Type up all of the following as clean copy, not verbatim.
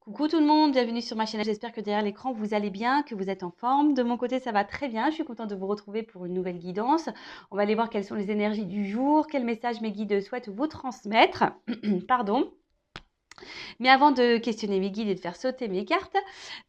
Coucou tout le monde, bienvenue sur ma chaîne. J'espère que derrière l'écran vous allez bien, que vous êtes en forme. De mon côté, ça va très bien. Je suis contente de vous retrouver pour une nouvelle guidance. On va aller voir quelles sont les énergies du jour, quel message mes guides souhaitent vous transmettre. Pardon. Mais avant de questionner mes guides et de faire sauter mes cartes,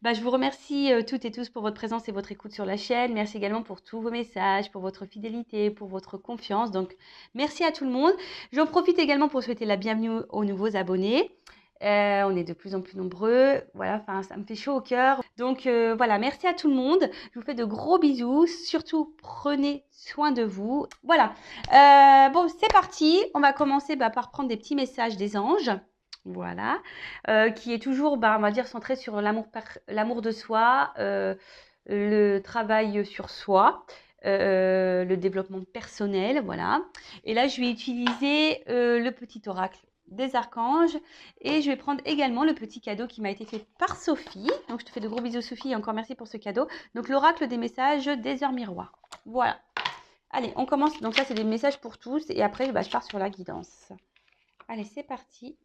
je vous remercie toutes et tous pour votre présence et votre écoute sur la chaîne. Merci également pour tous vos messages, pour votre fidélité, pour votre confiance. Donc, merci à tout le monde. J'en profite également pour souhaiter la bienvenue aux nouveaux abonnés. On est de plus en plus nombreux. Voilà, ça me fait chaud au cœur. Donc, voilà, merci à tout le monde. Je vous fais de gros bisous. Surtout, prenez soin de vous. Voilà. Bon, c'est parti. On va commencer par prendre des petits messages des anges. Voilà, qui est toujours, on va dire, centré sur l'amour de soi, le travail sur soi, le développement personnel, voilà. Et là, je vais utiliser le petit oracle des archanges et je vais prendre également le petit cadeau qui m'a été fait par Sophie. Donc, je te fais de gros bisous, Sophie, et encore merci pour ce cadeau. Donc, l'oracle des messages des heures miroirs. Voilà. Allez, on commence. Donc, ça, c'est des messages pour tous et après, je pars sur la guidance. Allez, c'est parti.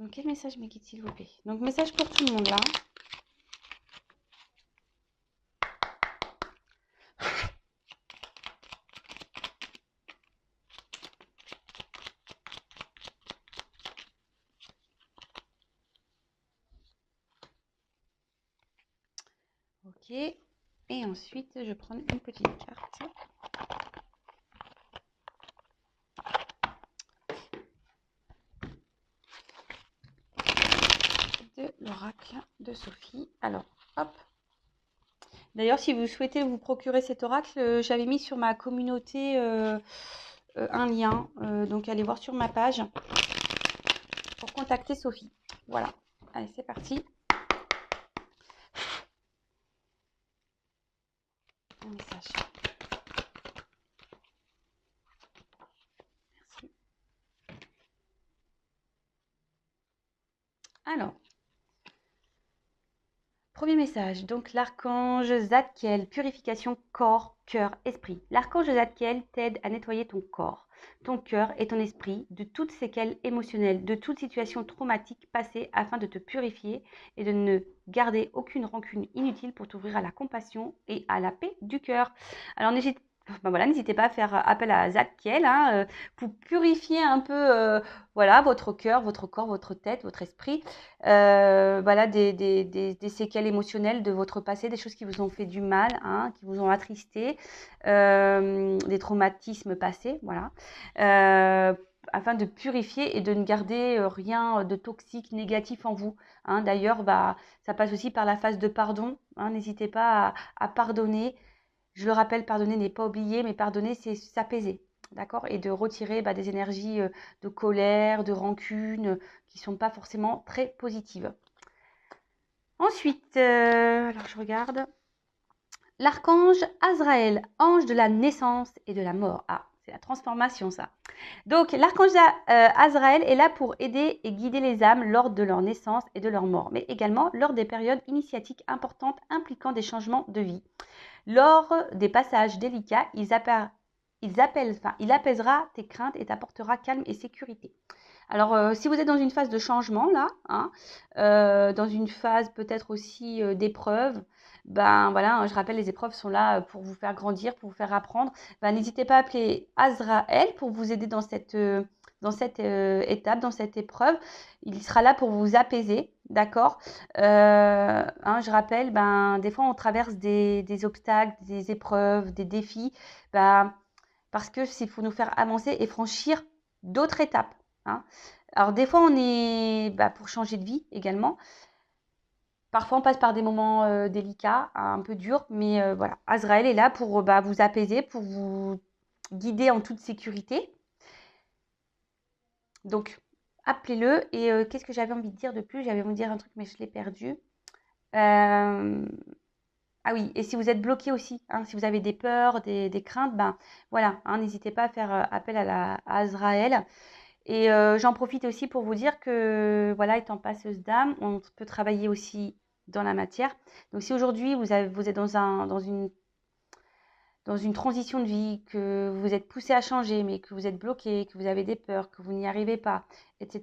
Donc, quel message me guide, s'il vous plaît? Donc, message pour tout le monde, là. Ok. Et ensuite, je prends une petite carte. De l'oracle de Sophie. Alors, hop. D'ailleurs, si vous souhaitez vous procurer cet oracle, j'avais mis sur ma communauté un lien. Donc, allez voir sur ma page pour contacter Sophie. Voilà. Allez, c'est parti. Un message. Merci. Alors. Premier message, donc l'archange Zadkiel, purification corps, cœur, esprit. L'archange Zadkiel t'aide à nettoyer ton corps, ton cœur et ton esprit de toutes séquelles émotionnelles, de toute situation traumatique passée afin de te purifier et de ne garder aucune rancune inutile pour t'ouvrir à la compassion et à la paix du cœur. Alors n'hésitez pas à faire appel à Zadkiel pour purifier un peu votre cœur, votre corps, votre tête, votre esprit. Des séquelles émotionnelles de votre passé, des choses qui vous ont fait du mal, qui vous ont attristé, des traumatismes passés, voilà, afin de purifier et de ne garder rien de toxique, négatif en vous. D'ailleurs, ça passe aussi par la phase de pardon. N'hésitez pas à pardonner. Je le rappelle, pardonner n'est pas oublier, mais pardonner, c'est s'apaiser. D'accord? Et de retirer des énergies de colère, de rancune, qui ne sont pas forcément très positives. Ensuite, alors je regarde. L'archange Azraël, ange de la naissance et de la mort. Ah, c'est la transformation, ça. Donc, l'archange Azraël est là pour aider et guider les âmes lors de leur naissance et de leur mort, mais également lors des périodes initiatiques importantes impliquant des changements de vie. Lors des passages délicats, il apaisera tes craintes et t'apportera calme et sécurité. Alors, si vous êtes dans une phase de changement, là, dans une phase peut-être aussi d'épreuve, voilà, je rappelle, les épreuves sont là pour vous faire grandir, pour vous faire apprendre. N'hésitez pas à appeler Azraël pour vous aider dans cette étape, dans cette épreuve. Il sera là pour vous apaiser, d'accord? Je rappelle, des fois, on traverse des obstacles, des épreuves, des défis, parce que c'est pour nous faire avancer et franchir d'autres étapes. Alors, des fois, on est pour changer de vie également. Parfois, on passe par des moments délicats, un peu durs, mais voilà. Azraël est là pour vous apaiser, pour vous guider en toute sécurité. Donc, appelez-le. Et qu'est-ce que j'avais envie de dire de plus? J'avais envie de dire un truc, mais je l'ai perdu. Ah oui, et si vous êtes bloqué aussi, si vous avez des peurs, des craintes, voilà, n'hésitez pas à faire appel à Azraël. Et j'en profite aussi pour vous dire que, voilà, étant passeuse d'âme, on peut travailler aussi dans la matière. Donc, si aujourd'hui vous êtes dans dans une transition de vie, que vous êtes poussé à changer, mais que vous êtes bloqué, que vous avez des peurs, que vous n'y arrivez pas, etc.,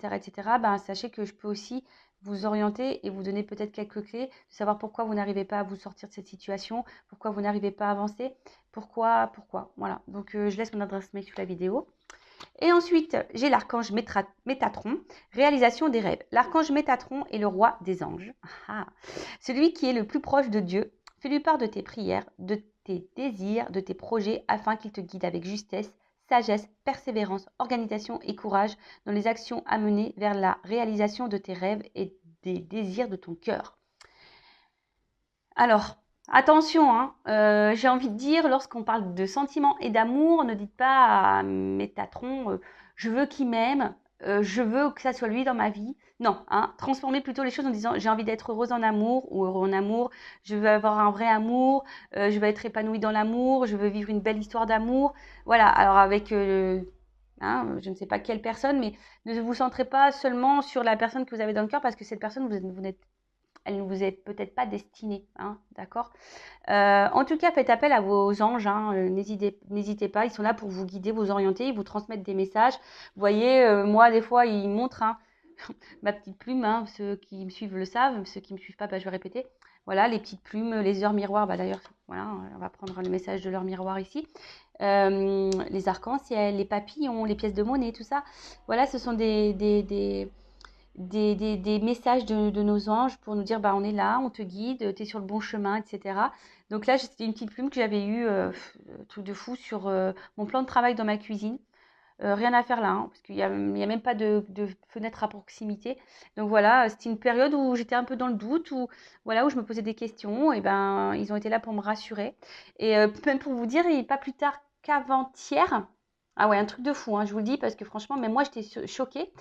ben, sachez que je peux aussi vous orienter et vous donner peut-être quelques clés, de savoir pourquoi vous n'arrivez pas à vous sortir de cette situation, pourquoi vous n'arrivez pas à avancer, pourquoi, voilà. Donc, je laisse mon adresse mail sous la vidéo. Et ensuite, j'ai l'archange Métatron, réalisation des rêves. L'archange Métatron est le roi des anges. Ah, celui qui est le plus proche de Dieu. Fais-lui part de tes prières, de tes désirs, de tes projets, afin qu'il te guide avec justesse, sagesse, persévérance, organisation et courage dans les actions à mener vers la réalisation de tes rêves et des désirs de ton cœur. Alors, attention, hein, j'ai envie de dire, lorsqu'on parle de sentiments et d'amour, ne dites pas à Métatron, je veux qu'il m'aime, je veux que ça soit lui dans ma vie. Non, hein, transformez plutôt les choses en disant, j'ai envie d'être heureuse en amour ou heureux en amour, je veux avoir un vrai amour, je veux être épanouie dans l'amour, je veux vivre une belle histoire d'amour. Voilà, alors avec... je ne sais pas quelle personne, mais ne vous centrez pas seulement sur la personne que vous avez dans le cœur parce que cette personne, elle ne vous est peut-être pas destinée, hein, d'accord? En tout cas, faites appel à vos anges, hein, n'hésitez pas, ils sont là pour vous guider, vous orienter, ils vous transmettent des messages. Vous voyez, moi, des fois, ils montrent hein, ma petite plume, hein, ceux qui me suivent le savent, ceux qui ne me suivent pas, bah, je vais répéter. Voilà, les petites plumes, les heures miroirs, bah, d'ailleurs, voilà, on va prendre le message de l'heure miroir ici. Les arcs-en-ciel, les papillons, les pièces de monnaie, tout ça. Voilà, ce sont des messages de nos anges pour nous dire bah, on est là, on te guide, tu es sur le bon chemin, etc. Donc là, c'était une petite plume que j'avais eue, tout de fou, sur mon plan de travail dans ma cuisine. Rien à faire là, hein, parce qu'il n'y a même pas de fenêtre à proximité. Donc voilà, c'était une période où j'étais un peu dans le doute, où je me posais des questions, et ben ils ont été là pour me rassurer. Et même pour vous dire, et pas plus tard qu'avant-hier, ah ouais, un truc de fou, hein, je vous le dis, parce que franchement, même moi, j'étais choquée.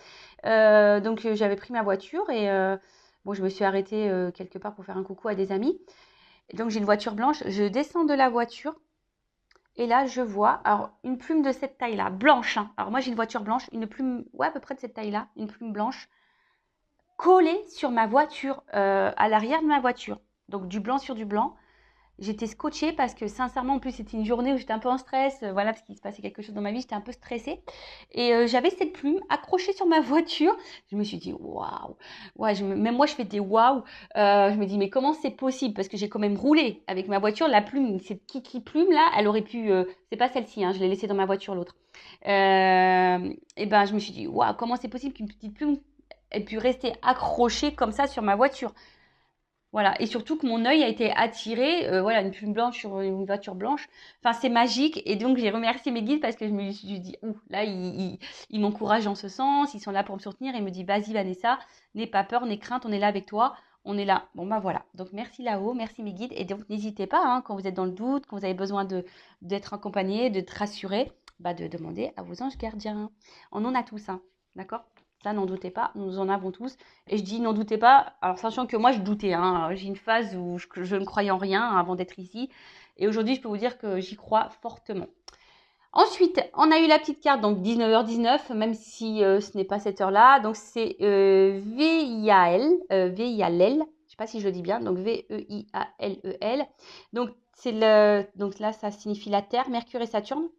Donc j'avais pris ma voiture et bon, je me suis arrêtée quelque part pour faire un coucou à des amis. Et donc j'ai une voiture blanche, je descends de la voiture et là je vois alors une plume de cette taille-là, blanche, hein. Alors moi j'ai une voiture blanche, une plume ouais, à peu près de cette taille-là, une plume blanche collée sur ma voiture, à l'arrière de ma voiture. Donc du blanc sur du blanc. J'étais scotchée parce que sincèrement, en plus, c'était une journée où j'étais un peu en stress, voilà, parce qu'il se passait quelque chose dans ma vie, j'étais un peu stressée. Et j'avais cette plume accrochée sur ma voiture. Je me suis dit, waouh! Ouais, même moi, je fais des waouh! Je me dis, mais comment c'est possible? Parce que j'ai quand même roulé avec ma voiture. La plume, cette kiki plume là, elle aurait pu. C'est pas celle-ci, hein, je l'ai laissée dans ma voiture, l'autre. Et ben, je me suis dit, waouh, comment c'est possible qu'une petite plume ait pu rester accrochée comme ça sur ma voiture? Voilà, et surtout que mon œil a été attiré, voilà, une plume blanche sur une voiture blanche. Enfin, c'est magique. Et donc, j'ai remercié mes guides parce que je me suis dit, ouh, là, ils m'encouragent en ce sens, ils sont là pour me soutenir. Et ils me disent, vas-y, Vanessa, n'aie pas peur, n'aie crainte, on est là avec toi, on est là. Bon, bah voilà. Donc, merci là-haut, merci mes guides. Et donc, n'hésitez pas, hein, quand vous êtes dans le doute, quand vous avez besoin d'être accompagné, de te rassurer, bah, de demander à vos anges gardiens. On en a tous, hein, d'accord? Ça, n'en doutez pas, nous en avons tous. Et je dis n'en doutez pas, alors sachant que moi je doutais, hein, j'ai une phase où je ne croyais en rien avant d'être ici. Et aujourd'hui, je peux vous dire que j'y crois fortement. Ensuite, on a eu la petite carte, donc 19h19, même si ce n'est pas cette heure-là. Donc c'est VIAL, VIALEL, je ne sais pas si je le dis bien, donc VEIALEL. Donc, donc là, ça signifie la Terre, Mercure et Saturne.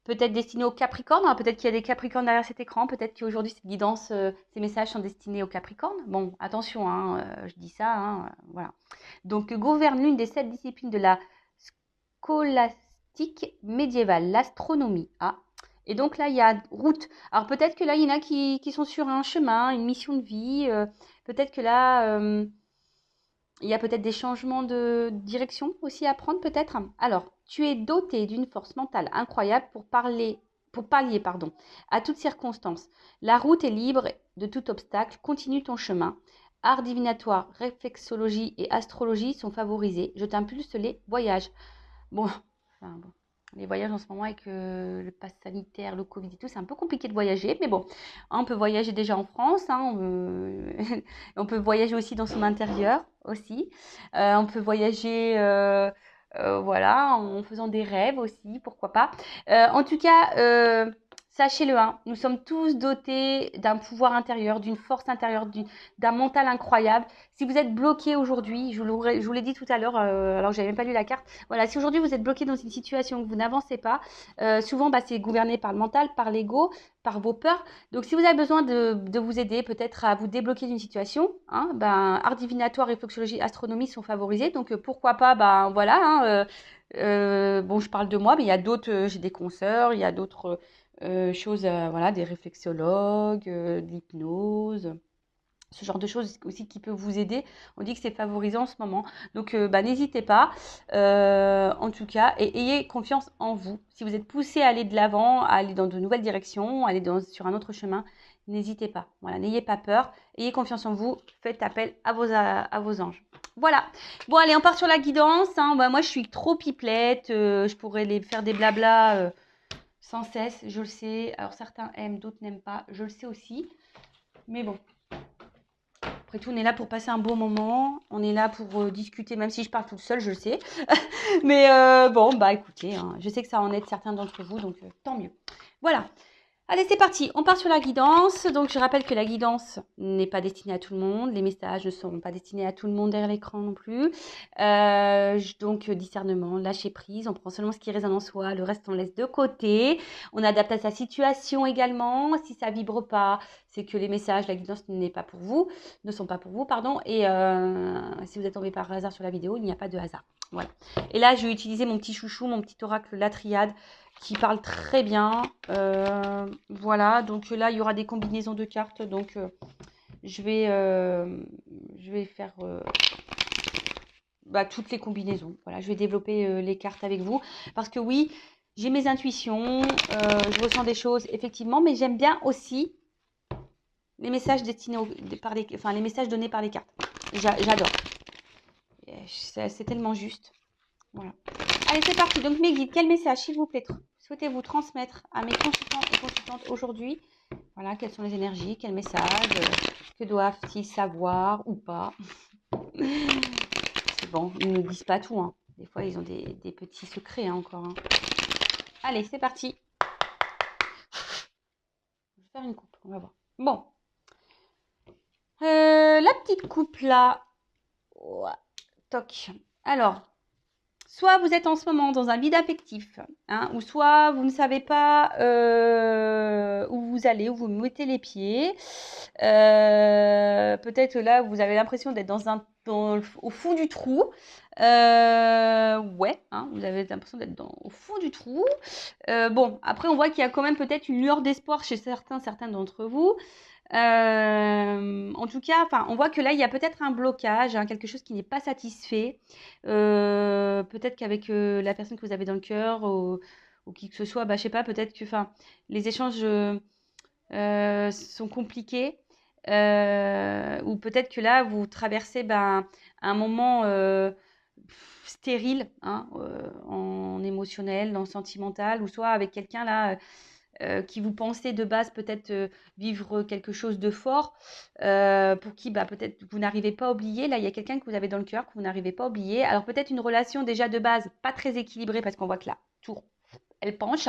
Peut-être destiné aux Capricornes, hein, peut-être qu'il y a des Capricornes derrière cet écran, peut-être qu'aujourd'hui cette guidance, ces messages sont destinés aux Capricornes. Bon, attention, hein, je dis ça, hein, voilà. Donc, gouverne l'une des 7 disciplines de la scolastique médiévale, l'astronomie. Ah, et donc là, il y a route. Alors peut-être que là, il y en a qui sont sur un chemin, une mission de vie. Peut-être que là, il y a peut-être des changements de direction aussi à prendre, peut-être. Alors, tu es doté d'une force mentale incroyable pour pallier, à toutes circonstances. La route est libre de tout obstacle. Continue ton chemin. Art divinatoire, réflexologie et astrologie sont favorisés. Je t'impulse les voyages. Bon, les voyages en ce moment avec le pass sanitaire, le Covid et tout, c'est un peu compliqué de voyager. Mais bon, on peut voyager déjà en France, hein, on peut voyager aussi dans son intérieur aussi. On peut voyager voilà, en faisant des rêves aussi, pourquoi pas. En tout cas, Sachez-le, hein, nous sommes tous dotés d'un pouvoir intérieur, d'une force intérieure, d'un mental incroyable. Si vous êtes bloqué aujourd'hui, je vous l'ai dit tout à l'heure, alors que j'avais même pas lu la carte. Voilà, si aujourd'hui vous êtes bloqué dans une situation que vous n'avancez pas, souvent c'est gouverné par le mental, par l'ego, par vos peurs. Donc si vous avez besoin de vous aider peut-être à vous débloquer d'une situation, hein, art divinatoire, réflexologie, astronomie sont favorisés. Donc pourquoi pas, voilà. Hein, bon, je parle de moi, mais il y a d'autres, j'ai des consoeurs, il y a d'autres choses, voilà, des réflexologues, de l'hypnose, ce genre de choses aussi qui peut vous aider. On dit que c'est favorisant en ce moment. Donc, n'hésitez pas, en tout cas, et ayez confiance en vous. Si vous êtes poussé à aller de l'avant, à aller dans de nouvelles directions, à aller sur un autre chemin, n'hésitez pas. Voilà, n'ayez pas peur, ayez confiance en vous, faites appel à vos anges. Voilà. Bon, allez, on part sur la guidance. Hein. Moi, je suis trop pipelette. Je pourrais les faire des blabla sans cesse, je le sais. Alors certains aiment, d'autres n'aiment pas, je le sais aussi. Mais bon, après tout, on est là pour passer un bon moment. On est là pour discuter, même si je parle toute seule, je le sais. Mais bon, écoutez, hein, je sais que ça en aide certains d'entre vous, donc tant mieux. Voilà. Allez, c'est parti. On part sur la guidance. Donc, je rappelle que la guidance n'est pas destinée à tout le monde. Les messages ne seront pas destinés à tout le monde derrière l'écran non plus. Donc, discernement, lâcher prise. On prend seulement ce qui résonne en soi. Le reste, on laisse de côté. On adapte à sa situation également. Si ça vibre pas, c'est que les messages, la guidance ne sont pas pour vous, pardon. Et si vous êtes tombé par hasard sur la vidéo, il n'y a pas de hasard. Voilà. Et là, je vais utiliser mon petit chouchou, mon petit oracle, la triade, qui parle très bien. Voilà, donc là, il y aura des combinaisons de cartes. Donc, je vais faire toutes les combinaisons. Voilà, je vais développer les cartes avec vous. Parce que oui, j'ai mes intuitions, je ressens des choses, effectivement, mais j'aime bien aussi les messages destinés les messages donnés par les cartes. J'adore. C'est tellement juste. Voilà. Allez, c'est parti. Donc, mes guides, quel message, s'il vous plaît, souhaitez-vous transmettre à mes consultants et consultantes aujourd'hui? Voilà, quelles sont les énergies, quel message, que doivent-ils savoir ou pas? C'est bon, ils ne nous disent pas tout. Hein. Des fois, ils ont des petits secrets hein, encore. Hein. Allez, c'est parti. Je vais faire une coupe, on va voir. Bon. La petite coupe là. Ouais. Toc. Alors, soit vous êtes en ce moment dans un vide affectif, hein, ou soit vous ne savez pas où vous allez, où vous mettez les pieds. Peut-être là, vous avez l'impression d'être au fond du trou. Ouais, hein, vous avez l'impression d'être au fond du trou. Bon, après, on voit qu'il y a quand même peut-être une lueur d'espoir chez certains d'entre vous. En tout cas, on voit que là, il y a peut-être un blocage, hein, quelque chose qui n'est pas satisfait. Peut-être qu'avec la personne que vous avez dans le cœur ou qui que ce soit, je sais pas, peut-être que les échanges sont compliqués. Ou peut-être que là, vous traversez un moment stérile hein, en émotionnel, en sentimental, ou soit avec quelqu'un là qui vous pensez de base peut-être vivre quelque chose de fort, pour qui peut-être vous n'arrivez pas à oublier. Là, il y a quelqu'un que vous avez dans le cœur que vous n'arrivez pas à oublier. Alors peut-être une relation déjà de base pas très équilibrée parce qu'on voit que la tour, elle penche.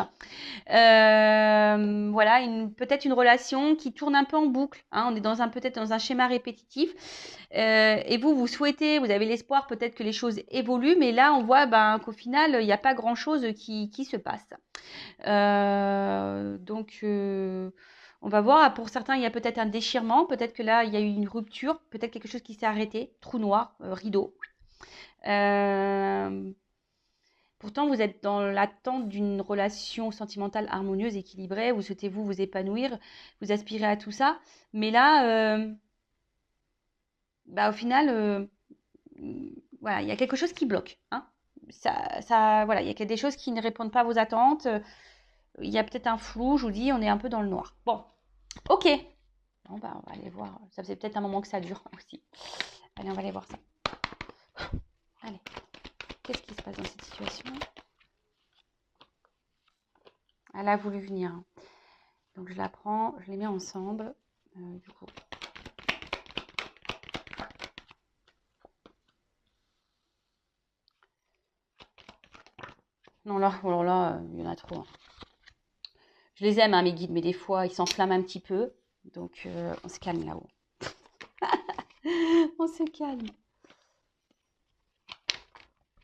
Voilà, peut-être une relation qui tourne un peu en boucle. Hein, on est peut-être dans un schéma répétitif. Et vous souhaitez, vous avez l'espoir peut-être que les choses évoluent, mais là, on voit qu'au final, il n'y a pas grand-chose qui se passe. Donc, on va voir. Pour certains, il y a peut-être un déchirement. Peut-être que là, il y a eu une rupture. Peut-être quelque chose qui s'est arrêté. Trou noir, rideau. Pourtant, vous êtes dans l'attente d'une relation sentimentale harmonieuse, équilibrée. Vous souhaitez vous épanouir. Vous aspirez à tout ça. Mais là, au final, voilà, il y a quelque chose qui bloque. Hein. Voilà, il y a des choses qui ne répondent pas à vos attentes. Il y a peut-être un flou, je vous dis, on est un peu dans le noir. Bon, ok. Bon, on va aller voir. Ça faisait peut-être un moment que ça dure aussi. Allez, on va aller voir ça. Allez, qu'est-ce qui se passe dans cette situation? Elle a voulu venir. Donc, je la prends, je les mets ensemble. Du coup. Non, là, oh là, il y en a trop. Hein. Je les aime, hein, mes guides, mais des fois, ils s'enflamment un petit peu. Donc, on se calme là-haut. On se calme.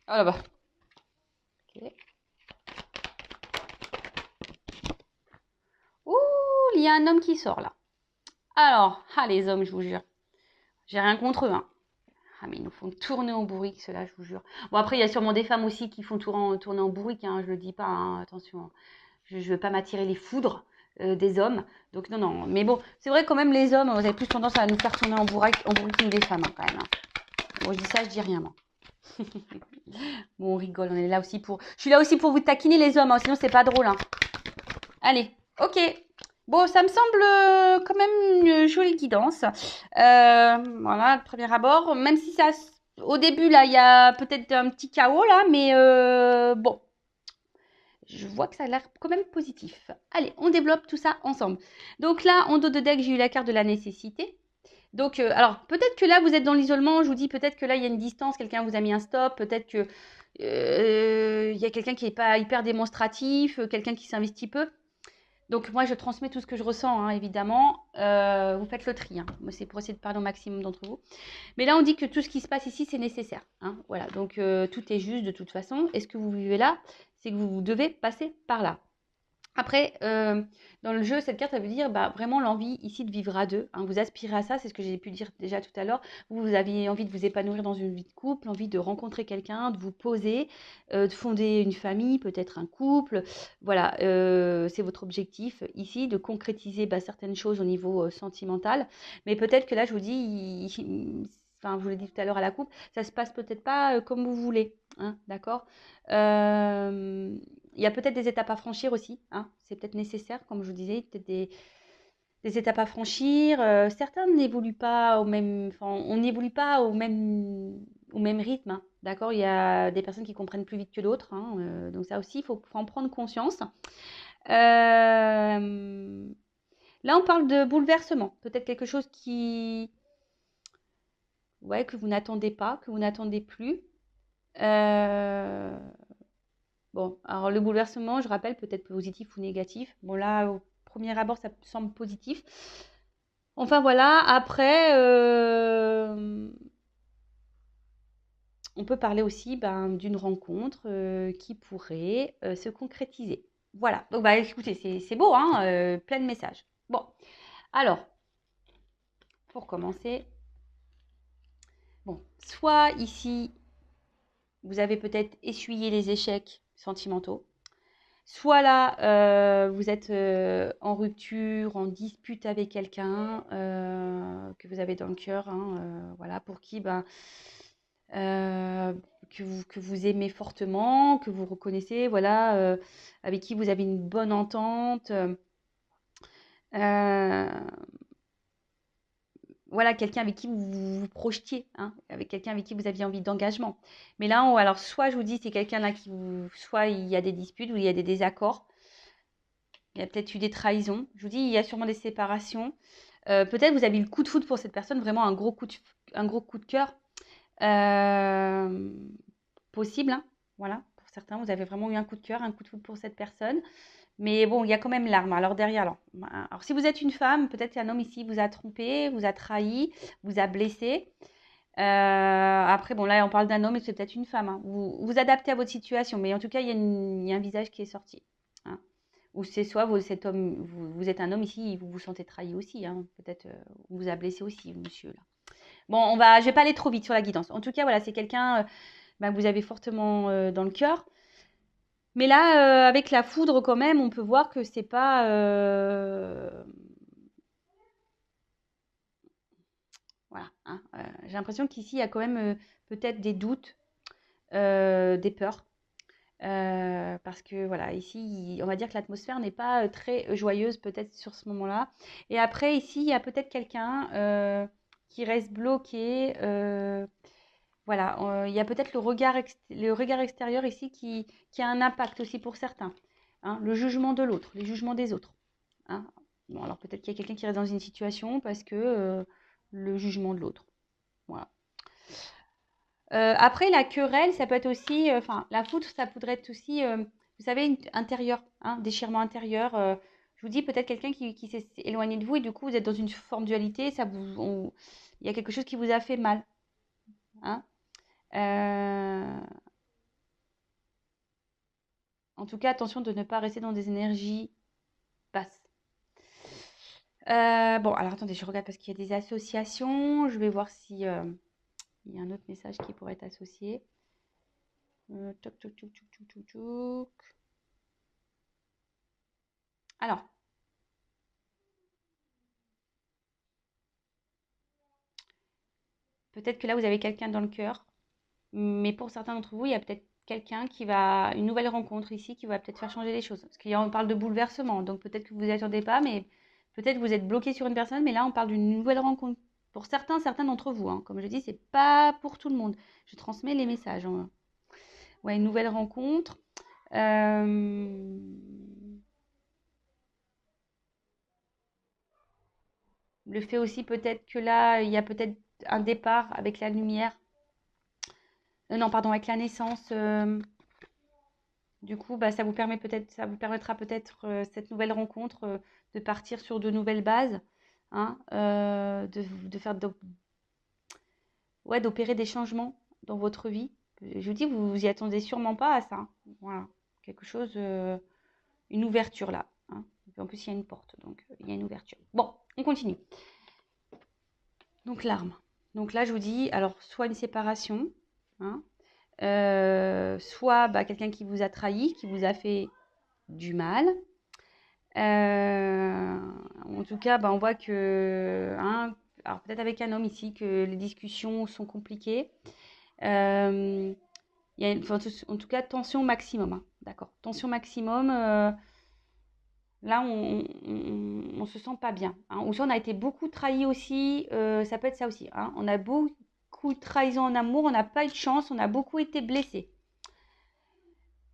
Oh là-bas. Ok. Ouh, il y a un homme qui sort là. Alors, les hommes, je vous jure. J'ai rien contre eux, hein. Ah, mais ils nous font tourner en bourrique, ceux-là, je vous jure. Bon, après, il y a sûrement des femmes aussi qui font tourner en bourrique, hein, je le dis pas, hein, attention. Je ne veux pas m'attirer les foudres des hommes. Donc, non, non. Mais bon, c'est vrai, quand même, les hommes, vous avez plus tendance à nous faire tourner en bourrique que nous, les femmes, hein, quand même. Hein. Bon, je dis ça, je dis rien, moi. Bon, on rigole, on est là aussi pour... Je suis là aussi pour vous taquiner, les hommes, hein, sinon, c'est pas drôle. Hein. Allez, ok. Bon, ça me semble quand même une jolie guidance. Voilà, le premier abord. Même si ça, au début, là, il y a peut-être un petit chaos, là, mais bon. Je vois que ça a l'air quand même positif. Allez, on développe tout ça ensemble. Donc là, en dos de deck, j'ai eu la carte de la nécessité. Donc, alors, peut-être que là, vous êtes dans l'isolement. Je vous dis, peut-être que là, il y a une distance. Quelqu'un vous a mis un stop. Peut-être que il y a quelqu'un qui n'est pas hyper démonstratif. Quelqu'un qui s'investit peu. Donc, moi, je transmets tout ce que je ressens, hein, évidemment. Vous faites le tri. Hein. Moi, c'est pour essayer de parler au maximum d'entre vous. Mais là, on dit que tout ce qui se passe ici, c'est nécessaire. Hein. Voilà, donc tout est juste de toute façon. Et ce que vous vivez là, c'est que vous devez passer par là. Après, dans le jeu, cette carte, ça veut dire vraiment l'envie ici de vivre à deux. Hein. Vous aspirez à ça, c'est ce que j'ai pu dire déjà tout à l'heure. Vous aviez envie de vous épanouir dans une vie de couple, envie de rencontrer quelqu'un, de vous poser, de fonder une famille, peut-être un couple. Voilà, c'est votre objectif ici, de concrétiser certaines choses au niveau sentimental. Mais peut-être que là, je vous dis, enfin, je vous l'ai dit tout à l'heure à la coupe, ça se passe peut-être pas comme vous voulez. Hein, d'accord il y a peut-être des étapes à franchir aussi, hein. C'est peut-être nécessaire, comme je vous disais, peut-être des étapes à franchir. Certains n'évoluent pas au même, enfin, on n'évolue pas au même rythme, hein, d'accord? Il y a des personnes qui comprennent plus vite que d'autres, hein, donc ça aussi, il faut en prendre conscience. Là, on parle de bouleversement, peut-être quelque chose ouais, que vous n'attendez pas, que vous n'attendez plus. Bon, alors le bouleversement, je rappelle, peut être positif ou négatif. Bon, là, au premier abord, ça semble positif. Enfin, voilà. Après, on peut parler aussi d'une rencontre qui pourrait se concrétiser. Voilà. Donc, écoutez, c'est beau, hein, plein de messages. Bon, alors, pour commencer, bon, soit ici, vous avez peut-être essuyé les échecs sentimentaux. Soit là, vous êtes en rupture, en dispute avec quelqu'un que vous avez dans le cœur, hein, voilà, pour qui que vous aimez fortement, que vous reconnaissez, voilà, avec qui vous avez une bonne entente. Voilà, quelqu'un avec qui vous vous projetiez, hein, avec quelqu'un avec qui vous aviez envie d'engagement. Mais là, alors soit je vous dis, c'est quelqu'un là soit il y a des disputes ou il y a des désaccords. Il y a peut-être eu des trahisons. Je vous dis, il y a sûrement des séparations. Peut-être vous avez eu le coup de foudre pour cette personne, vraiment un gros coup de cœur. Possible, hein. Voilà, pour certains, vous avez vraiment eu un coup de cœur, un coup de foudre pour cette personne. Mais bon, il y a quand même l'arme. Alors derrière, alors si vous êtes une femme, peut-être qu'un homme ici vous a trompé, vous a trahi, vous a blessé. Après, bon, là, on parle d'un homme et c'est peut-être une femme. Hein. Vous adaptez à votre situation, mais en tout cas, il y a un visage qui est sorti. Hein. Ou c'est soit cet homme, vous êtes un homme ici, vous vous sentez trahi aussi. Hein. Peut-être on vous a blessé aussi, monsieur. Là. Bon, je vais pas aller trop vite sur la guidance. En tout cas, voilà, c'est quelqu'un que vous avez fortement dans le cœur. Mais là, avec la foudre, quand même, on peut voir que c'est pas. Voilà. Hein, j'ai l'impression qu'ici, il y a quand même peut-être des doutes, des peurs. Parce que voilà, ici, on va dire que l'atmosphère n'est pas très joyeuse peut-être sur ce moment-là. Et après, ici, il y a peut-être quelqu'un qui reste bloqué. Voilà, il y a peut-être le regard extérieur ici qui a un impact aussi pour certains. Hein, le jugement de l'autre, les jugements des autres. Hein. Bon, alors peut-être qu'il y a quelqu'un qui reste dans une situation parce que le jugement de l'autre. Voilà. Après, la querelle, ça peut être aussi, enfin, la foudre, ça pourrait être aussi, vous savez, intérieur, hein, déchirement intérieur. je vous dis peut-être quelqu'un qui s'est éloigné de vous et du coup, vous êtes dans une forme de dualité, il y a quelque chose qui vous a fait mal. Hein. En tout cas, attention de ne pas rester dans des énergies basses. Bon, alors attendez, je regarde parce qu'il y a des associations. Je vais voir si il y a un autre message qui pourrait être associé. Toc, toc, toc, toc, toc, toc, toc. Alors, peut-être que là, vous avez quelqu'un dans le cœur, mais pour certains d'entre vous, il y a peut-être quelqu'un une nouvelle rencontre ici qui va peut-être faire changer les choses. Parce qu'on parle de bouleversement, donc peut-être que vous n'y attendez pas, mais peut-être que vous êtes bloqué sur une personne, mais là, on parle d'une nouvelle rencontre. Pour certains d'entre vous, hein. Comme je dis, c'est pas pour tout le monde. Je transmets les messages. Hein. Ouais, une nouvelle rencontre. Le fait aussi peut-être que là, il y a peut-être un départ avec la lumière. Non, pardon, avec la naissance. Du coup, bah, ça vous permettra peut-être cette nouvelle rencontre de partir sur de nouvelles bases, hein, de faire ouais, d'opérer des changements dans votre vie. Je vous dis, vous y attendez sûrement pas à ça. Hein. Voilà, quelque chose, une ouverture là. Hein. Et puis en plus, il y a une porte, donc il y a une ouverture. Bon, on continue. Donc l'arme. Donc là, je vous dis, alors soit une séparation, hein, soit bah, quelqu'un qui vous a trahi, qui vous a fait du mal. En tout cas, bah, on voit que, hein, alors peut-être avec un homme ici, que les discussions sont compliquées. Il y a en tout cas, tension maximum. Hein, d'accord. Tension maximum. Là, on se sent pas bien. Hein. Ou soit on a été beaucoup trahi aussi. Ça peut être ça aussi. Hein. On a beaucoup de trahison en amour. On n'a pas eu de chance. On a beaucoup été blessés.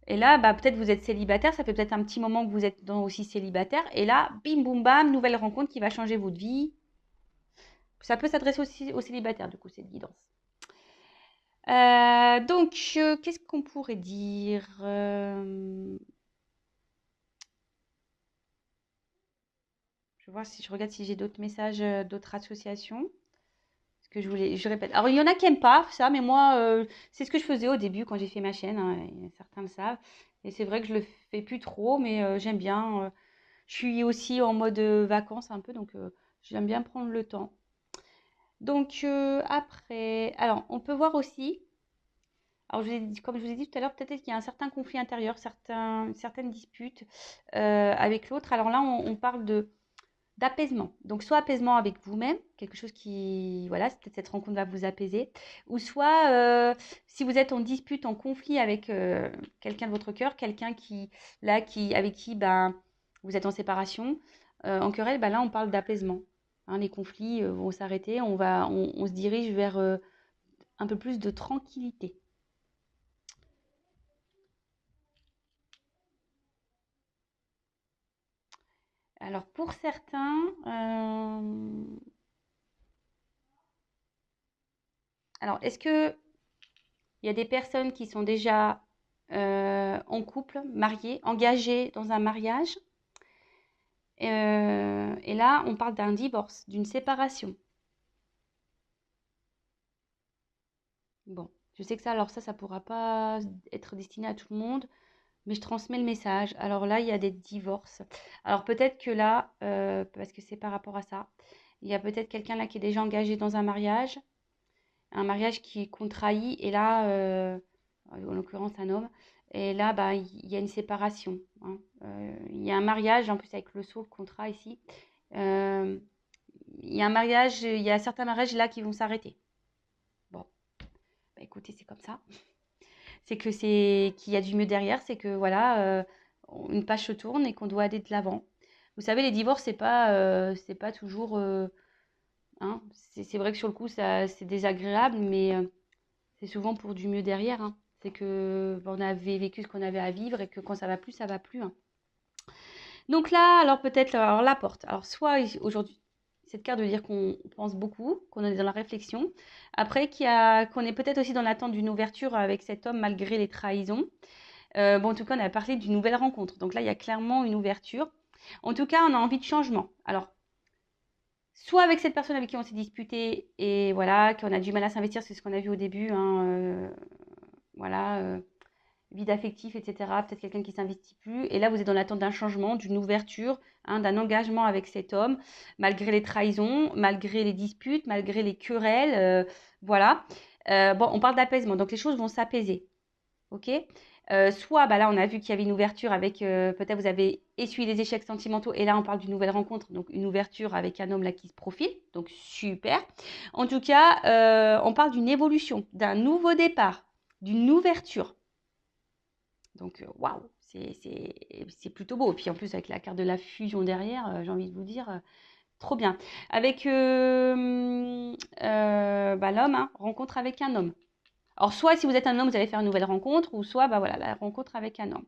Et là, bah, peut-être vous êtes célibataire, ça fait peut-être un petit moment que vous êtes aussi célibataire. Et là, bim, boum, bam, nouvelle rencontre qui va changer votre vie. Ça peut s'adresser aussi aux célibataires, du coup, cette guidance. Donc, qu'est-ce qu'on pourrait dire Je vois si je regarde si j'ai d'autres messages, d'autres associations. Parce que je répète. Alors, il y en a qui n'aiment pas ça, mais moi, c'est ce que je faisais au début quand j'ai fait ma chaîne. Hein, et certains le savent. Et c'est vrai que je le fais plus trop, mais j'aime bien. Je suis aussi en mode vacances un peu, donc j'aime bien prendre le temps. Donc après, alors on peut voir aussi, alors comme je vous ai dit tout à l'heure, peut-être qu'il y a un certain conflit intérieur, certaines disputes avec l'autre. Alors là, on parle d'apaisement. Donc soit apaisement avec vous-même, quelque chose qui, voilà, peut-être cette rencontre va vous apaiser, ou soit si vous êtes en dispute, en conflit avec quelqu'un de votre cœur, quelqu'un avec qui ben, vous êtes en séparation, en querelle, ben là on parle d'apaisement. Hein, les conflits vont s'arrêter, on se dirige vers un peu plus de tranquillité. Alors pour certains, alors est-ce que il y a des personnes qui sont déjà en couple, mariées, engagées dans un mariage. Et là, on parle d'un divorce, d'une séparation. Bon, je sais que ça ne pourra pas être destiné à tout le monde, mais je transmets le message. Alors là, il y a des divorces. Alors peut-être que là, parce que c'est par rapport à ça, il y a peut-être quelqu'un là qui est déjà engagé dans un mariage qui est contrait, et là, en l'occurrence un homme, et là, bah, il y a une séparation. Hein. Il y a un mariage, en plus avec le sceau, le contrat ici. Euh, il y a un mariage, il y a certains mariages là qui vont s'arrêter. Bon, bah, écoutez, c'est comme ça. Qu'il y a du mieux derrière, c'est que voilà, une page se tourne et qu'on doit aller de l'avant. Vous savez, les divorces, c'est pas toujours. Hein, c'est vrai que sur le coup, c'est désagréable, mais c'est souvent pour du mieux derrière. Hein. C'est que on avait vécu ce qu'on avait à vivre et que quand ça va plus. Hein. Donc là, alors peut-être, alors la porte. Alors soit aujourd'hui, cette carte veut dire qu'on pense beaucoup, qu'on est dans la réflexion. Après, qu'on est peut-être aussi dans l'attente d'une ouverture avec cet homme malgré les trahisons. Bon, en tout cas, on a parlé d'une nouvelle rencontre. Donc là, il y a clairement une ouverture. En tout cas, on a envie de changement. Alors, soit avec cette personne avec qui on s'est disputé et voilà, qu'on a du mal à s'investir, c'est ce qu'on a vu au début, hein, voilà, vide affectif, etc. Peut-être quelqu'un qui ne s'investit plus. Et là, vous êtes dans l'attente d'un changement, d'une ouverture, hein, d'un engagement avec cet homme, malgré les trahisons, malgré les disputes, malgré les querelles. Voilà. Bon, on parle d'apaisement, donc les choses vont s'apaiser. Ok. Soit, bah là, on a vu qu'il y avait une ouverture avec, peut-être vous avez essuyé les échecs sentimentaux, et là, on parle d'une nouvelle rencontre, donc une ouverture avec un homme là qui se profile, donc super. En tout cas, on parle d'une évolution, d'un nouveau départ, d'une ouverture. Donc, waouh, c'est plutôt beau. Et puis en plus, avec la carte de la fusion derrière, j'ai envie de vous dire, trop bien. Avec bah, l'homme, hein, rencontre avec un homme. Alors, soit si vous êtes un homme, vous allez faire une nouvelle rencontre, ou soit, bah voilà, la rencontre avec un homme.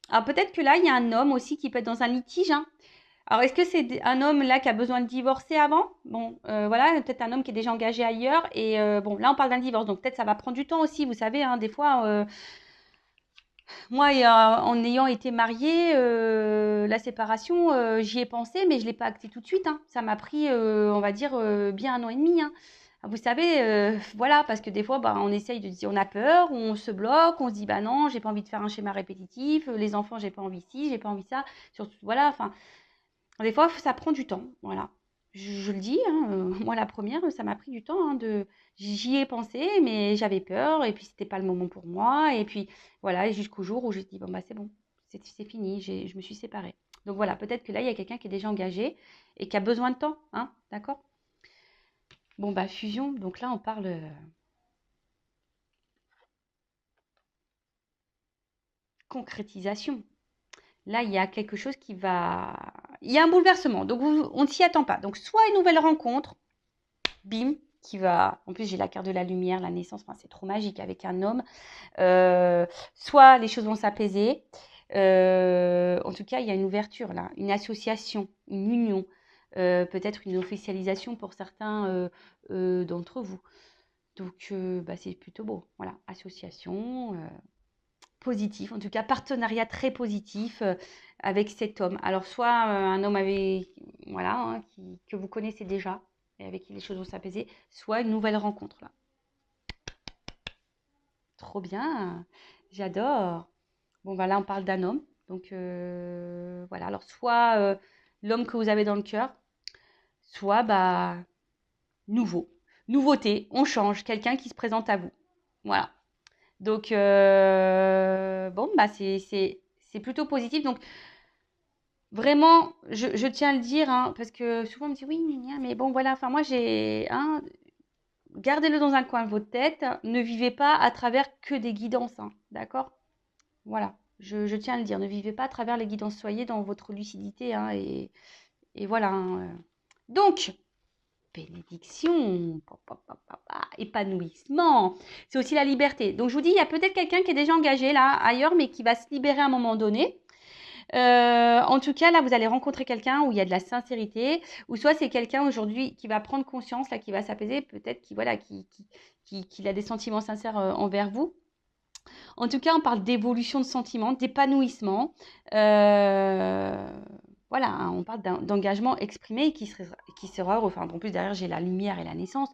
Alors, peut-être que là, il y a un homme aussi qui peut être dans un litige, hein. Alors, est-ce que c'est un homme là qui a besoin de divorcer avant? Bon, voilà, peut-être un homme qui est déjà engagé ailleurs. Et bon, là, on parle d'un divorce, donc peut-être ça va prendre du temps aussi. Vous savez, hein, des fois, moi, en ayant été mariée, la séparation, j'y ai pensé, mais je ne l'ai pas acté tout de suite, hein. Ça m'a pris, on va dire, bien 1 an et demi, hein. Vous savez, voilà, parce que des fois, bah, on essaye de dire, on a peur, on se bloque, on se dit, bah non, j'ai pas envie de faire un schéma répétitif, les enfants, j'ai pas envie ci, j'ai pas envie ça. Surtout, voilà, enfin, des fois, ça prend du temps, voilà. Je le dis, hein, moi la première, ça m'a pris du temps, hein, j'y ai pensé, mais j'avais peur, et puis c'était pas le moment pour moi, et puis voilà, et jusqu'au jour où j'ai dit, bon bah c'est bon, c'est fini, je me suis séparée. Donc voilà, peut-être que là, il y a quelqu'un qui est déjà engagé et qui a besoin de temps, hein, d'accord? Bon bah fusion, donc là on parle concrétisation. Là, il y a quelque chose qui va... Il y a un bouleversement, donc on ne s'y attend pas. Donc soit une nouvelle rencontre, bim, qui va. En plus, j'ai la carte de la lumière, la naissance, enfin, c'est trop magique avec un homme. Euh, Soit les choses vont s'apaiser. En tout cas, il y a une ouverture là, une association, une union, peut-être une officialisation pour certains d'entre vous. Donc, bah, c'est plutôt beau. Voilà, association, positif, en tout cas, partenariat très positif avec cet homme. Alors, soit un homme avec, voilà, hein, que vous connaissez déjà et avec qui les choses vont s'apaiser, soit une nouvelle rencontre là. Trop bien, j'adore. Bon, bah là, on parle d'un homme. Donc, voilà. Alors, soit l'homme que vous avez dans le cœur, soit, bah, nouveau. Nouveauté, on change, quelqu'un qui se présente à vous. Voilà. Donc, bon, bah, c'est plutôt positif. Donc, vraiment, je tiens à le dire, hein, parce que souvent on me dit oui, mais bon, voilà. Enfin, moi, hein, gardez-le dans un coin de votre tête. Ne vivez pas à travers que des guidances, hein, d'accord? Voilà, je tiens à le dire, ne vivez pas à travers les guidances, soyez dans votre lucidité, hein, et voilà, hein. Donc, bénédiction, épanouissement, c'est aussi la liberté. Donc, je vous dis, il y a peut-être quelqu'un qui est déjà engagé là, ailleurs, mais qui va se libérer à un moment donné. En tout cas, là, vous allez rencontrer quelqu'un où il y a de la sincérité, ou soit c'est quelqu'un aujourd'hui qui va prendre conscience, là, qui va s'apaiser, peut-être qui, voilà, qui a des sentiments sincères envers vous. En tout cas, on parle d'évolution de sentiments, d'épanouissement. Euh, voilà, hein, on parle d'engagement exprimé qui sera, enfin, en plus derrière j'ai la lumière et la naissance.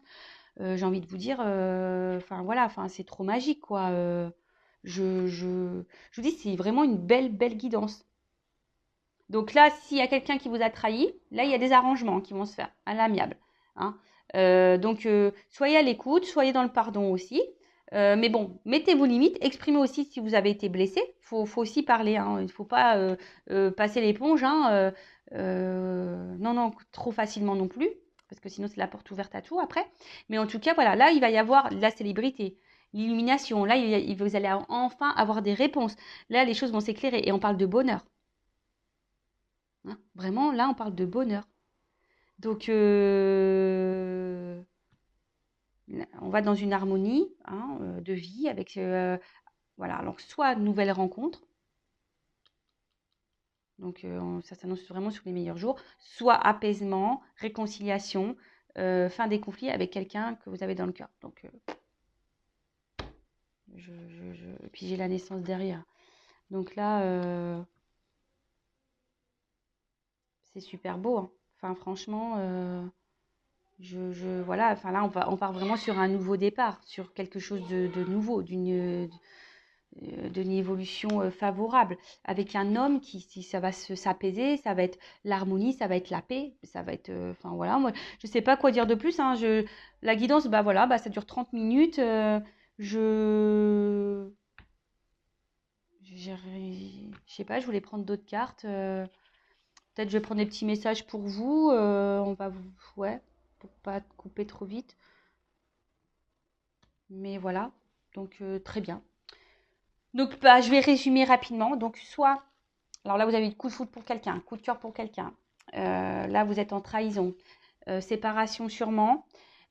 J'ai envie de vous dire, enfin voilà, enfin c'est trop magique quoi. Je vous dis, c'est vraiment une belle, belle guidance. Donc là, s'il y a quelqu'un qui vous a trahi, là il y a des arrangements qui vont se faire à l'amiable, hein. Donc soyez à l'écoute, soyez dans le pardon aussi. Mais bon, mettez vos limites, exprimez aussi si vous avez été blessé. Faut aussi parler, hein. Il ne faut pas passer l'éponge, hein. Non, non, trop facilement non plus, parce que sinon c'est la porte ouverte à tout après. Mais en tout cas, voilà, là il va y avoir la célébrité, l'illumination. Là, vous allez enfin avoir des réponses. Là, les choses vont s'éclairer et on parle de bonheur, hein. Vraiment, là, on parle de bonheur. Donc, on va dans une harmonie, hein, de vie avec, voilà, alors soit nouvelle rencontre, donc ça s'annonce vraiment sur les meilleurs jours, soit apaisement, réconciliation, fin des conflits avec quelqu'un que vous avez dans le cœur. Donc, et puis j'ai la naissance derrière. Donc là, c'est super beau, hein. Enfin, franchement, voilà, enfin là, on part vraiment sur un nouveau départ, sur quelque chose de nouveau, d'une évolution favorable, avec un homme qui, si ça va s'apaiser, ça va être l'harmonie, ça va être la paix, ça va être, enfin voilà, moi, je sais pas quoi dire de plus, hein, la guidance, bah voilà, bah ça dure 30 minutes, je, je sais pas, je voulais prendre d'autres cartes, peut-être je vais prendre des petits messages pour vous, on va vous, ouais, pour pas couper trop vite, mais voilà, donc très bien. Donc bah, je vais résumer rapidement, donc soit alors là, vous avez eu coup de foudre pour quelqu'un, coup de cœur pour quelqu'un. Là, vous êtes en trahison, séparation sûrement.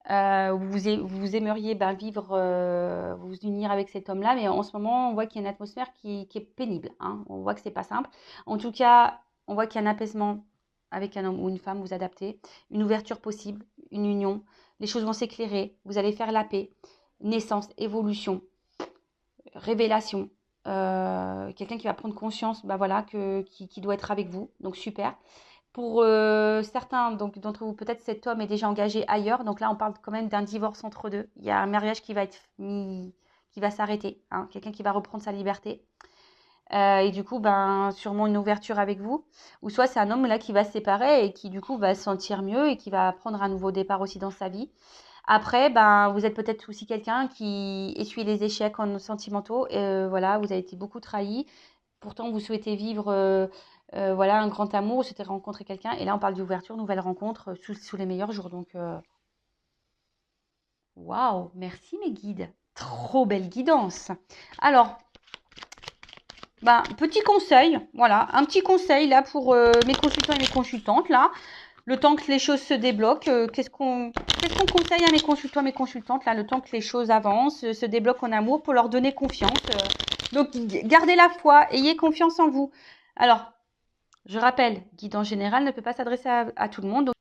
Vous aimeriez ben, vivre, vous unir avec cet homme-là, mais en ce moment, on voit qu'il y a une atmosphère qui est pénible, hein. On voit que c'est pas simple. En tout cas, on voit qu'il y a un apaisement avec un homme ou une femme, vous adaptez, une ouverture possible, une union. Les choses vont s'éclairer, vous allez faire la paix, naissance, évolution, révélation, quelqu'un qui va prendre conscience bah voilà, qui doit être avec vous. Donc super. Pour certains donc, d'entre vous, peut-être cet homme est déjà engagé ailleurs. Donc là, on parle quand même d'un divorce entre deux. Il y a un mariage qui va être mis, qui va s'arrêter. Hein, quelqu'un qui va reprendre sa liberté. Et du coup, ben, sûrement une ouverture avec vous. Ou soit c'est un homme là qui va se séparer et qui du coup va se sentir mieux et qui va prendre un nouveau départ aussi dans sa vie. Après, ben, vous êtes peut-être aussi quelqu'un qui essuie les échecs sentimentaux. Et, voilà, vous avez été beaucoup trahi. Pourtant, vous souhaitez vivre voilà, un grand amour, vous souhaitez rencontrer quelqu'un. Et là, on parle d'ouverture, nouvelle rencontre sous les meilleurs jours. Donc, waouh, merci mes guides. Trop belle guidance. Alors, ben, petit conseil, voilà, un petit conseil là pour mes consultants et mes consultantes là. Le temps que les choses se débloquent, qu'est-ce qu'on conseille à mes consultants, mes consultantes, là, le temps que les choses avancent, se débloquent en amour pour leur donner confiance. Donc, gardez la foi, ayez confiance en vous. Alors, je rappelle, guide en général ne peut pas s'adresser à tout le monde. Donc...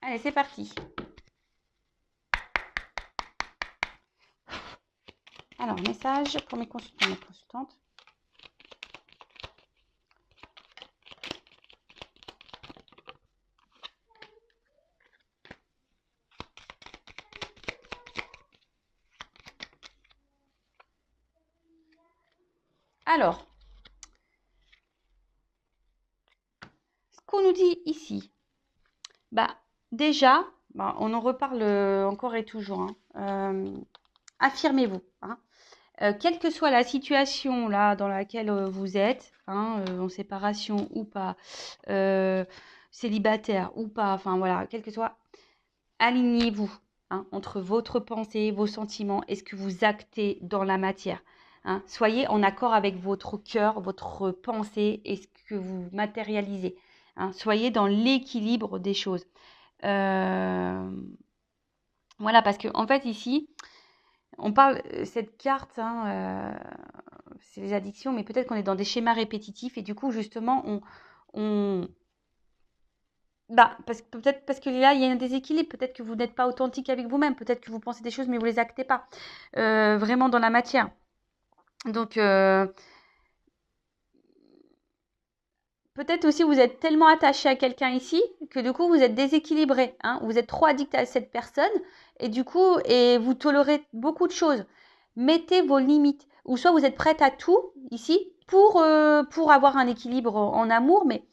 Allez, c'est parti. Alors, message pour mes consultants, mes consultantes. Alors, ce qu'on nous dit ici, bah, déjà, bah, on en reparle encore et toujours, hein. Affirmez-vous, hein. Quelle que soit la situation là dans laquelle vous êtes, hein, en séparation ou pas, euh, célibataire ou pas, enfin voilà, quel que soit, alignez-vous, hein, entre votre pensée, vos sentiments et ce que vous actez dans la matière. Hein. Soyez en accord avec votre cœur, votre pensée et ce que vous matérialisez. Hein. Soyez dans l'équilibre des choses. Euh, voilà, parce que en fait ici, on parle, cette carte, hein, c'est les addictions, mais peut-être qu'on est dans des schémas répétitifs et du coup, justement, on bah, peut-être parce que là, il y a un déséquilibre. Peut-être que vous n'êtes pas authentique avec vous-même. Peut-être que vous pensez des choses, mais vous les actez pas vraiment dans la matière. Donc, peut-être aussi vous êtes tellement attaché à quelqu'un ici que du coup, vous êtes déséquilibré. Hein, vous êtes trop addict à cette personne et du coup, et vous tolérez beaucoup de choses. Mettez vos limites. Ou soit vous êtes prête à tout ici pour avoir un équilibre en amour, mais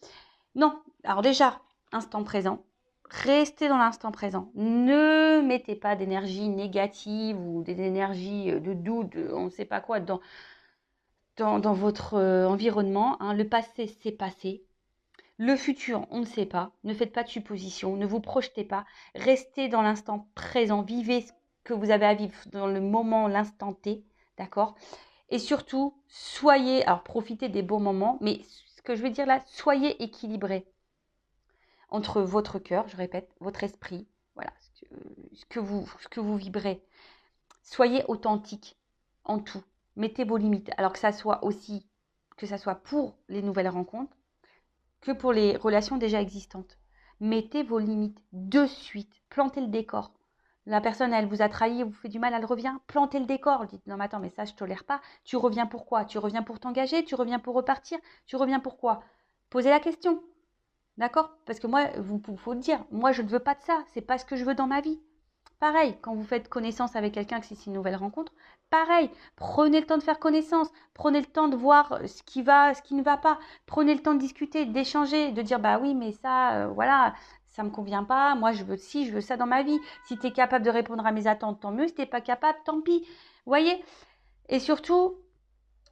non. Alors déjà, instant présent. Restez dans l'instant présent. Ne mettez pas d'énergie négative ou des énergies de doute, on ne sait pas quoi, dans votre environnement. Hein. Le passé, c'est passé. Le futur, on ne sait pas. Ne faites pas de suppositions. Ne vous projetez pas. Restez dans l'instant présent. Vivez ce que vous avez à vivre dans le moment, l'instant T. D'accord? Et surtout, soyez, alors profitez des beaux moments, mais ce que je veux dire là, soyez équilibré entre votre cœur, je répète, votre esprit, voilà, ce que vous vibrez. Soyez authentique en tout. Mettez vos limites. Alors que ça soit pour les nouvelles rencontres, que pour les relations déjà existantes. Mettez vos limites de suite. Plantez le décor. La personne, elle vous a trahi, elle vous fait du mal, elle revient. Plantez le décor. Dites, non mais attends, mais ça, je tolère pas. Tu reviens pour quoi? Tu reviens pour t'engager? Tu reviens pour repartir? Tu reviens pour quoi? Posez la question. D'accord? Parce que moi, faut le dire, moi, je ne veux pas de ça. C'est pas ce que je veux dans ma vie. Pareil, quand vous faites connaissance avec quelqu'un, que c'est une nouvelle rencontre, pareil, prenez le temps de faire connaissance, prenez le temps de voir ce qui va, ce qui ne va pas, prenez le temps de discuter, d'échanger, de dire bah oui, mais ça, voilà, ça me convient pas, moi je veux ci, je veux ça dans ma vie. Si tu es capable de répondre à mes attentes, tant mieux, si tu n'es pas capable, tant pis. Vous voyez? Et surtout,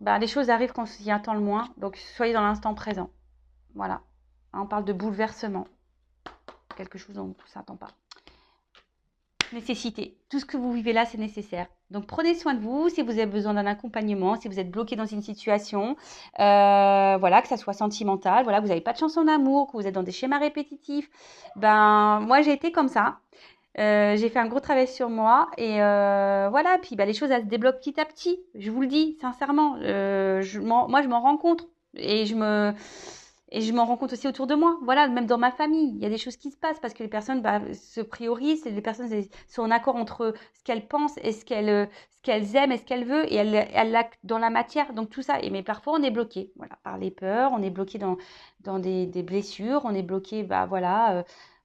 bah, les choses arrivent quand on s'y attend le moins, donc soyez dans l'instant présent. Voilà. On parle de bouleversement, quelque chose dont on ne s'attend pas. Nécessité. Tout ce que vous vivez là, c'est nécessaire. Donc, prenez soin de vous. Si vous avez besoin d'un accompagnement, si vous êtes bloqué dans une situation, voilà, que ça soit sentimental, voilà, que vous n'avez pas de chance en amour, que vous êtes dans des schémas répétitifs. Ben, moi, j'ai été comme ça. J'ai fait un gros travail sur moi et voilà. Puis, les choses, elles se débloquent petit à petit. Je vous le dis, sincèrement. Moi, je m'en rends compte et je m'en rends compte aussi autour de moi. Voilà, même dans ma famille, il y a des choses qui se passent parce que les personnes se priorisent, les personnes sont en accord entre ce qu'elles pensent et ce qu'elles aiment et ce qu'elles veulent et elles l'actent dans la matière. Donc tout ça, mais parfois on est bloqué, voilà, par les peurs, on est bloqué dans des blessures, on est bloqué,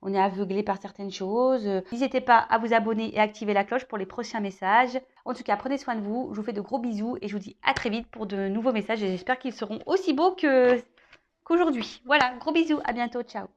on est aveuglé par certaines choses. N'hésitez pas à vous abonner et activer la cloche pour les prochains messages. En tout cas, prenez soin de vous. Je vous fais de gros bisous et je vous dis à très vite pour de nouveaux messages et j'espère qu'ils seront aussi beaux qu'aujourd'hui. Voilà, gros bisous, à bientôt, ciao.